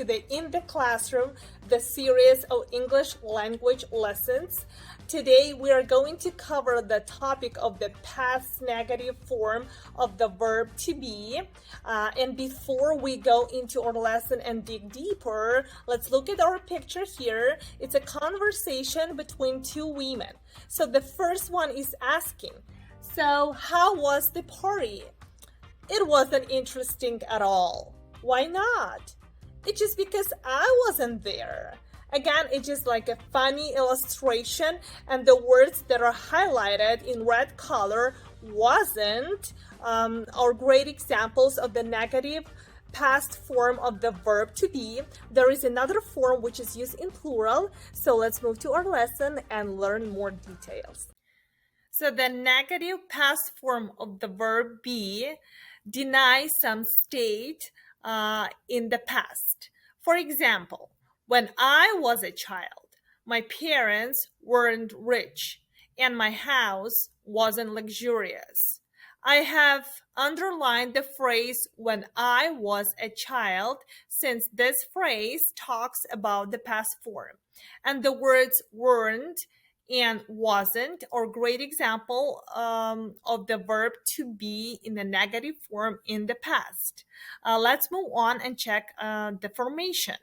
to the In the Classroom, the series of English language lessons. Today we are going to cover the topic of the past negative form of the verb to be. And before we go into our lesson and dig deeper, let's look at our picture here. It's a conversation between two women. So the first one is asking, so how was the party? It wasn't interesting at all. Why not? It's just because I wasn't there. Again, it's just like a funny illustration, and the words that are highlighted in red color wasn't are great examples of the negative past form of the verb to be. There is another form which is used in plural, so let's move to our lesson and learn more details. So the negative past form of the verb be denies some state in the past. For example, when I was a child, my parents weren't rich and my house wasn't luxurious. I have underlined the phrase when I was a child since this phrase talks about the past form. And the words weren't and wasn't are great example of the verb to be in the negative form in the past. Let's move on and check the formation.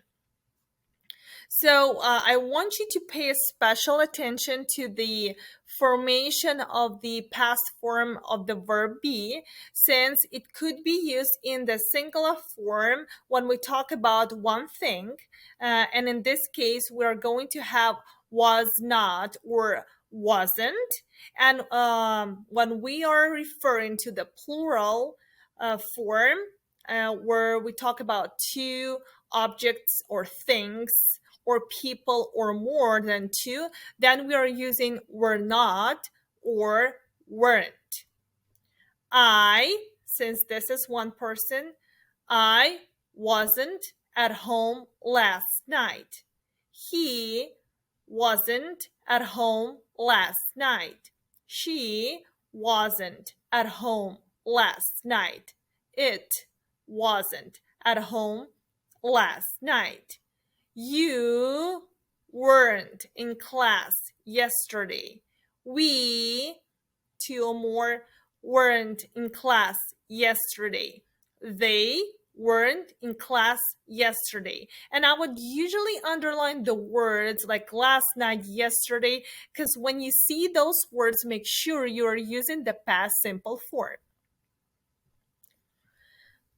So I want you to pay special attention to the formation of the past form of the verb be, since it could be used in the singular form when we talk about one thing. And in this case, we're going to have was not or wasn't. And when we are referring to the plural form, where we talk about two objects or things, or people or more than two, then we are using were not or weren't. I, since this is one person, I wasn't at home last night. He wasn't at home last night. She wasn't at home last night. It wasn't at home last night. You weren't in class yesterday. We, two or more, weren't in class yesterday. They weren't in class yesterday. And I would usually underline the words like last night, yesterday, because when you see those words, make sure you are using the past simple form.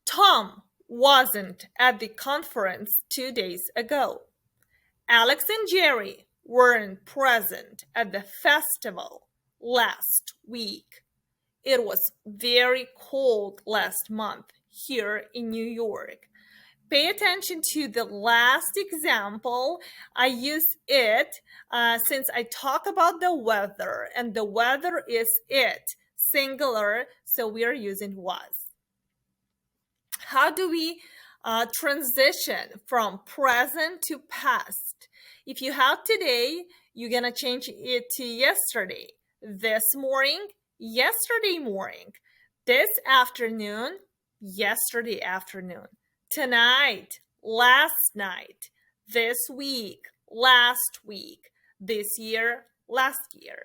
Tom wasn't at the conference 2 days ago. Alex and Jerry weren't present at the festival last week. It was very cold last month here in New York. Pay attention to the last example. I use it since I talk about the weather, and the weather is it, singular, so we are using was. How do we transition from present to past? If you have today, you're going to change it to yesterday. This morning, yesterday morning. This afternoon, yesterday afternoon. Tonight, last night. This week, last week. This year, last year.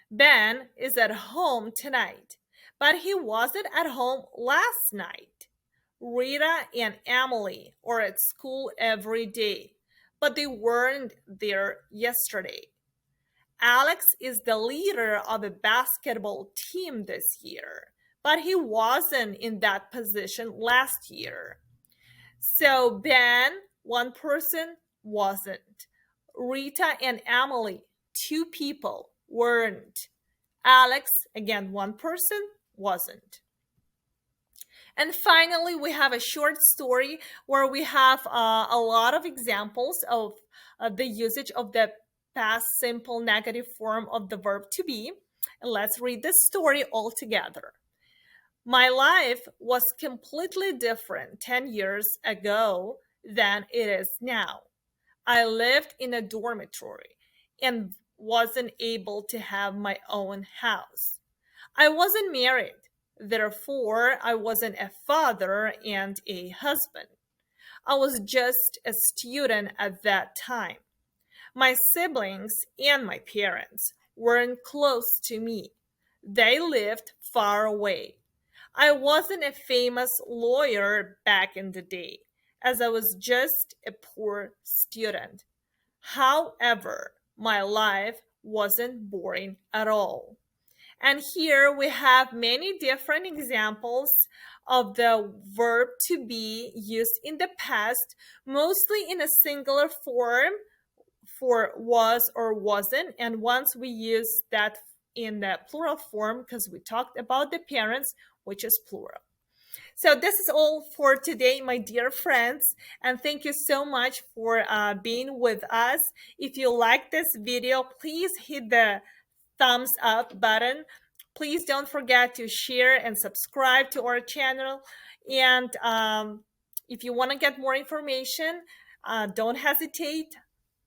Ben is at home tonight, but he wasn't at home last night. Rita and Emily are at school every day, but they weren't there yesterday. Alex is the leader of a basketball team this year, but he wasn't in that position last year. So Ben, one person, wasn't. Rita and Emily, two people, weren't. Alex, again, one person, wasn't. And finally, we have a short story where we have a lot of examples of the usage of the past simple negative form of the verb to be. And let's read this story all together. My life was completely different 10 years ago than it is now. I lived in a dormitory and wasn't able to have my own house. I wasn't married. Therefore, I wasn't a father and a husband. I was just a student at that time. My siblings and my parents weren't close to me. They lived far away. I wasn't a famous lawyer back in the day, as I was just a poor student. However, my life wasn't boring at all. And here we have many different examples of the verb to be used in the past, mostly in a singular form for was or wasn't. And once we use that in the plural form, because we talked about the parents, which is plural. So this is all for today, my dear friends, and thank you so much for being with us. If you like this video, please hit the thumbs up button. Please don't forget to share and subscribe to our channel. And if you want to get more information, don't hesitate.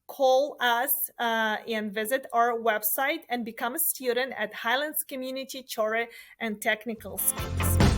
Call us and visit our website and become a student at Highlands Community Chore and Technical Schools.